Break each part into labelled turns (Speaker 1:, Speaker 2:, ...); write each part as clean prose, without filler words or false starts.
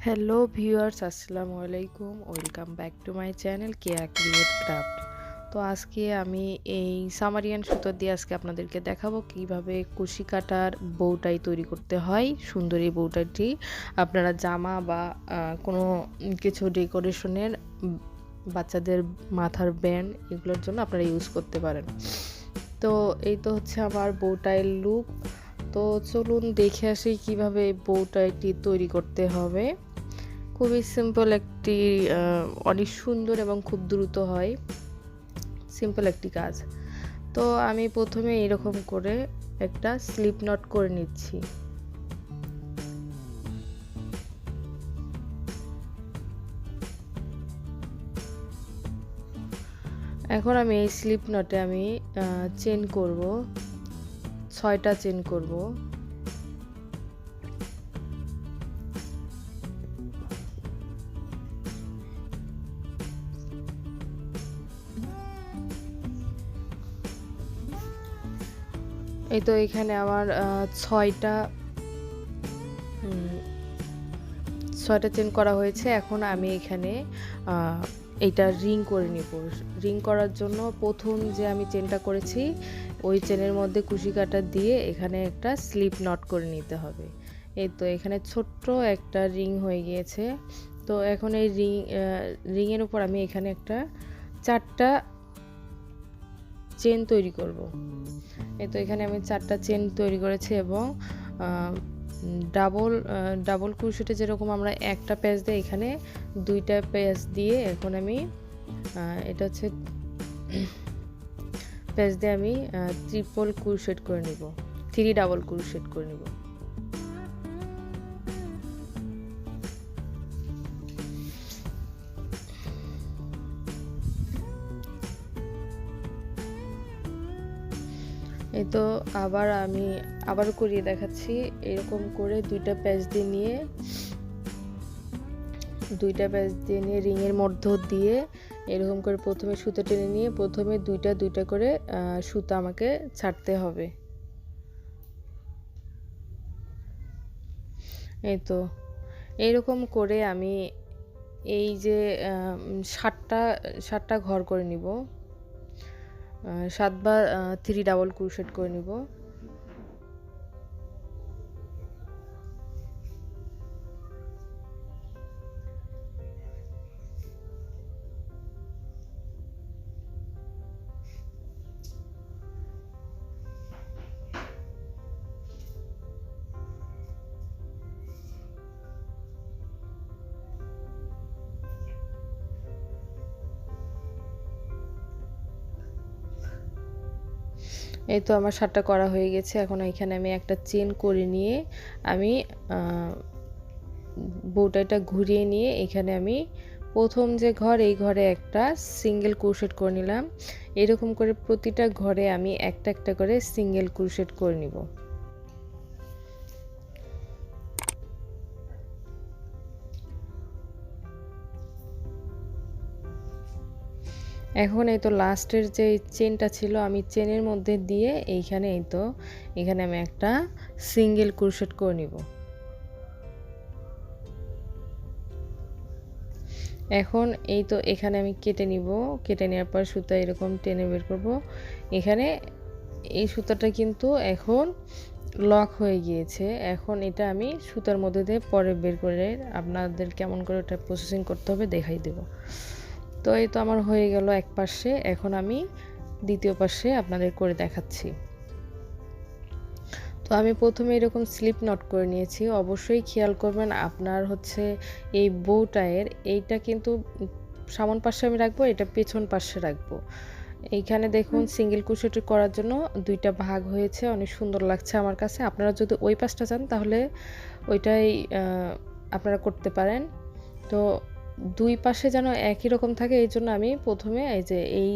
Speaker 1: Hello viewers, আসসালামু আলাইকুম। Welcome back to my channel Keya create craft. তো আজকে আমি এই সামারিয়ান সুতো দিয়ে আজকে আপনাদেরকে দেখাবো কিভাবে কুশি কাটার বউটাই তৈরি করতে হয়। সুন্দর এই বউটাটি আপনারা জামা বা কোনো কিছু ডেকোরেশনের বাচ্চাদের মাথার ব্যান্ড এগুলোর জন্য আপনারা ইউজ করতে পারেন। তো এই তো হচ্ছে আমার বউটাইল লুক। তো চলুন দেখে আসি কিভাবে বউটাইটি তৈরি করতে হবে। খুবই সিম্পল একটি অনেক সুন্দর এবং খুব দ্রুত হয়, সিম্পল একটি কাজ। তো আমি প্রথমে এরকম করে একটা স্লিপ নট করে নিচ্ছি। এখন আমি এই স্লিপ নটে আমি চেন করব, 6টা চেন করব। এই তো এখানে আমার 6টা চেন করা হয়েছে। এখন আমি এখানে এইটা রিং করে নিব। রিং করার জন্য প্রথম যে আমি চেনটা করেছি ওই চেনের মধ্যে কুশি কাটা দিয়ে এখানে একটা স্লিপ নট করে নিতে হবে। এই তো এখানে ছোট্ট একটা রিং হয়ে গিয়েছে। তো এখন এই রিংয়ের উপর আমি এখানে একটা 4টা চেন তৈরি করব। এই তো এখানে আমি 4টা চেন তৈরি করেছি এবং ডাবল ক্রোশেটে যেরকম আমরা একটা প্যাচ দিই, এখানে 2টা প্যাচ দিয়ে এখন আমি এটা হচ্ছে প্যাচ দিয়ে আমি ট্রিপল ক্রোশেট করে নিব, 3 ডাবল ক্রোশেট করে নিব। এই তো আমি আবারও করিয়ে দেখাচ্ছি। এরকম করে 2টা প্যাচ দিয়ে নিয়ে রিংয়ের মধ্য দিয়ে এরকম করে প্রথমে সুতো টেনে নিয়ে প্রথমে দুইটা করে সুতো আমাকে ছাড়তে হবে। এই তো এইরকম করে আমি এই যে 7টা ঘর করে নিব, 7 বার 3 ডাবল ক্রোশেট করে নিব। এই তো আমার 7টা করা হয়ে গেছে। এখন এখানে আমি একটা চেন করে নিয়ে আমি বউটাইটা ঘুরিয়ে নিয়ে এখানে আমি প্রথম যে ঘর এই ঘরে একটা সিঙ্গেল ক্রোশেট করে নিলাম। এরকম করে প্রতিটা ঘরে আমি একটা একটা করে সিঙ্গেল ক্রোশেট করে নিব। এখন এই তো লাস্টের যে চেনটা ছিল আমি চেনের মধ্যে দিয়ে এখানে আমি একটা সিঙ্গেল ক্রোশেট করে নিব। এখন এই তো এখানে আমি কেটে নিব। কেটে নেওয়ার পর সুতা এরকম টেনে বের করব। এখানে এই সুতাটা কিন্তু এখন লক হয়ে গিয়েছে। এখন এটা আমি সুতার মধ্যে দিয়ে পরে বের করে আপনাদের কেমন করে ওটা প্রসেসিং করতে হবে দেখাই দেব। তো এই তো আমার হয়ে গেল এক পাশে। এখন আমি দ্বিতীয় পাশে আপনাদের করে দেখাচ্ছি। তো আমি প্রথমে এরকম স্লিপ নট করে নিয়েছি। অবশ্যই খেয়াল করবেন আপনার হচ্ছে এই বউটায়ের এইটা কিন্তু সামন পাশে আমি রাখবো, এটা পেছন পাশে রাখবো। এইখানে দেখুন সিঙ্গেল ক্রোশেট করার জন্য 2টা ভাগ হয়েছে, অনেক সুন্দর লাগছে আমার কাছে। আপনারা যদি ওই পাশটা চান তাহলে ওইটাই আপনারা করতে পারেন। তো 2 পাশে যেন একই রকম থাকে এই জন্য আমি প্রথমে এই যে এই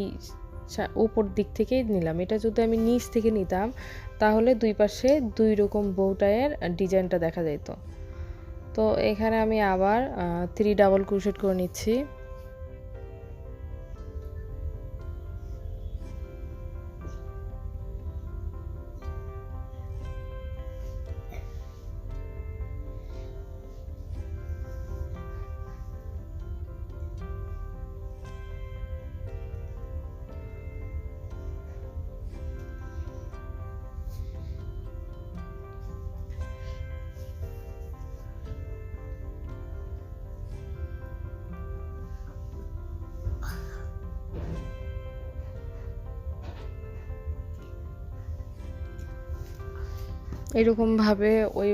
Speaker 1: উপর দিক থেকেই নিলাম। এটা যদি আমি নিচ থেকে নিতাম তাহলে 2 পাশে 2 রকম বউটায়ের ডিজাইনটা দেখা যেত। তো এখানে আমি আবার 3 ডাবল ক্রোশেট করে নিচ্ছি। এইরকমভাবে ওই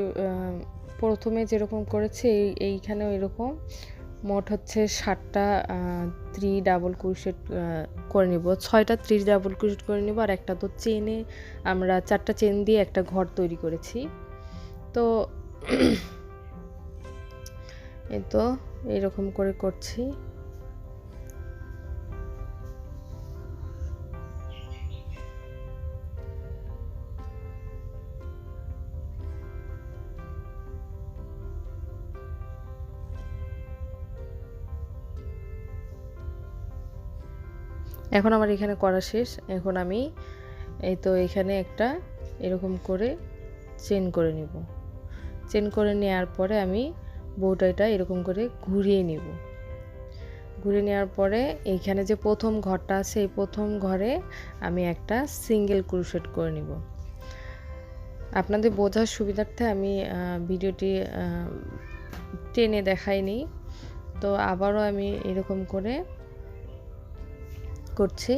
Speaker 1: প্রথমে যেরকম করেছি এইখানেও এরকম মোট হচ্ছে 7টা 3 ডাবল ক্রোশেট করে নিব, 6টা 3 ডাবল ক্রোশেট করে নিব, আর একটা তো চেনে আমরা 4টা চেন দিয়ে একটা ঘর তৈরি করেছি। তো এই তো এরকম করে করছি। এখন আমার এখানে করা শেষ। এখন আমি এই তো এখানে একটা এরকম করে চেন করে নিব। চেন করে নেওয়ার পরে আমি বউটাইটা এরকম করে ঘুরিয়ে নিব। ঘুরিয়ে নেওয়ার পরে এইখানে যে প্রথম ঘরটা আছে এই প্রথম ঘরে আমি একটা সিঙ্গেল ক্রোশেট করে নিব। আপনাদের বোঝার সুবিধার্থে আমি ভিডিওটি টেনে দেখাইনি, তো আবারও আমি এরকম করে করছি।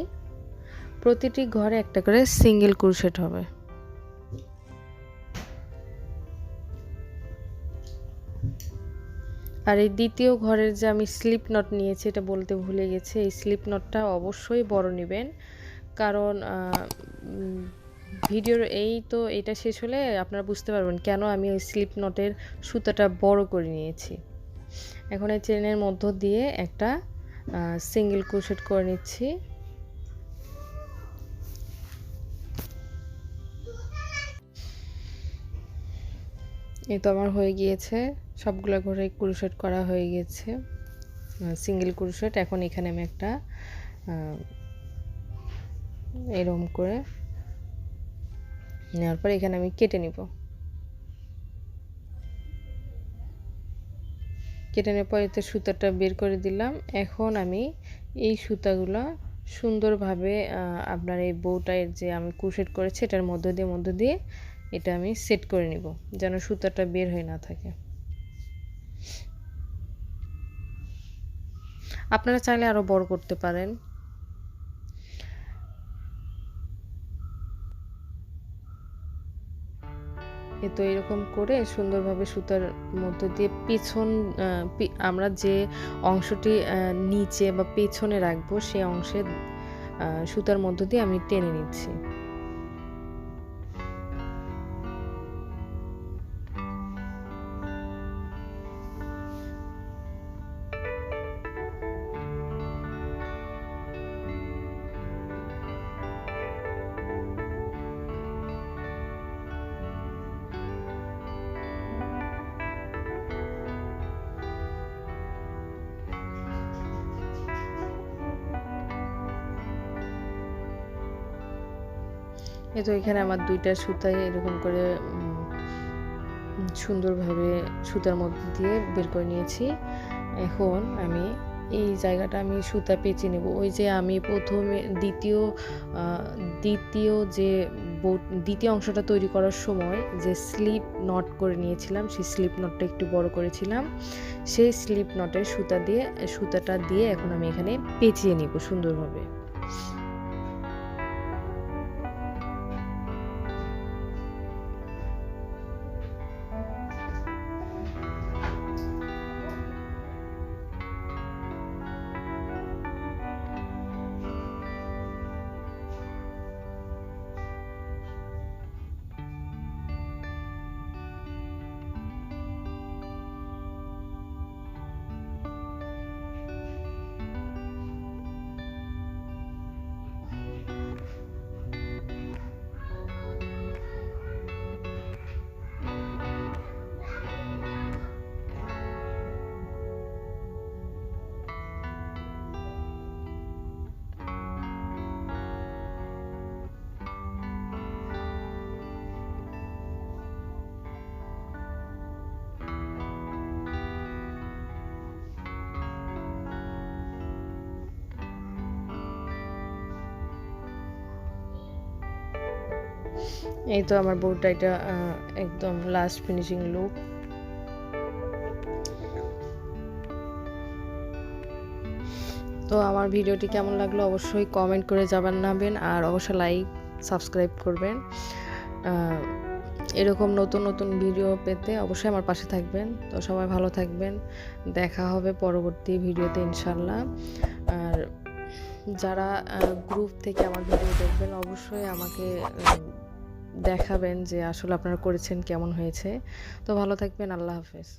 Speaker 1: প্রতিটি ঘরে একটা করে সিঙ্গেল ক্রোশেট হবে। আর এই দ্বিতীয় ঘরের যে আমি স্লিপ নট নিয়েছি এটা বলতে ভুলে গেছি, এই স্লিপ নটটা অবশ্যই বড় নেবেন, কারণ ভিডিওর এটা শেষ হলে আপনারা বুঝতে পারবেন কেন আমি ওই স্লিপ নটের সুতাটা বড় করে নিয়েছি। এখন এই চেনের মধ্য দিয়ে একটা সিঙ্গেল ক্রোশেট করে নিচ্ছি। এই তো আমার হয়ে গিয়েছে, সবগুলো ঘরে ক্রোশেট করা হয়ে গেছে, সিঙ্গেল ক্রোশেট। এখন এখানে আমি একটা এরকম করে নেওয়ার পর এখানে আমি কেটে নিব। কেটে নেওয়ার পর এতে সুতাটা বের করে দিলাম। এখন আমি এই সুতাগুলো সুন্দরভাবে আপনার এই বউটার যে আমি ক্রোশেট করেছি এটার মধ্য দিয়ে এটা আমি সেট করে নিব, যেন সুতাটা বের হয়ে না থাকে। আপনারা চাইলে আরো বড় করতে পারেন। তো এরকম করে সুন্দরভাবে সুতার মধ্য দিয়ে পেছন আমরা যে অংশটি নিচে বা পেছনে রাখবো সেই অংশে সুতার মধ্য দিয়ে আমি টেনে নিচ্ছি। এই তো এখানে আমার দুইটা সুতায় এরকম করে সুন্দরভাবে সুতার মধ্যে দিয়ে বের করে নিয়েছি। এখন আমি এই জায়গাটা আমি সুতা পেঁচে নেব। ওই যে আমি প্রথমে দ্বিতীয় অংশটা তৈরি করার সময় যে স্লিপ নট করে নিয়েছিলাম, সেই স্লিপ নটটা একটু বড় করেছিলাম, সেই স্লিপ নটের সুতাটা দিয়ে এখন আমি এখানে পেঁচিয়ে নিব সুন্দরভাবে। এই তো আমার বউটা এটা একদম লাস্ট ফিনিশিং লুক। তো আমার ভিডিওটি কেমন লাগলো অবশ্যই কমেন্ট করে জানাবেন, আর অবশ্যই লাইক সাবস্ক্রাইব করবেন। এরকম নতুন নতুন ভিডিও পেতে অবশ্যই আমার পাশে থাকবেন। তো সবাই ভালো থাকবেন, দেখা হবে পরবর্তী ভিডিওতে ইনশাল্লাহ। আর যারা গ্রুপ থেকে আমার ভিডিও দেখবেন অবশ্যই আমাকে দেখাবেন যে আসলে আপনারা করেছেন কেমন হয়েছে। তো ভালো থাকবেন, আল্লাহ হাফেজ।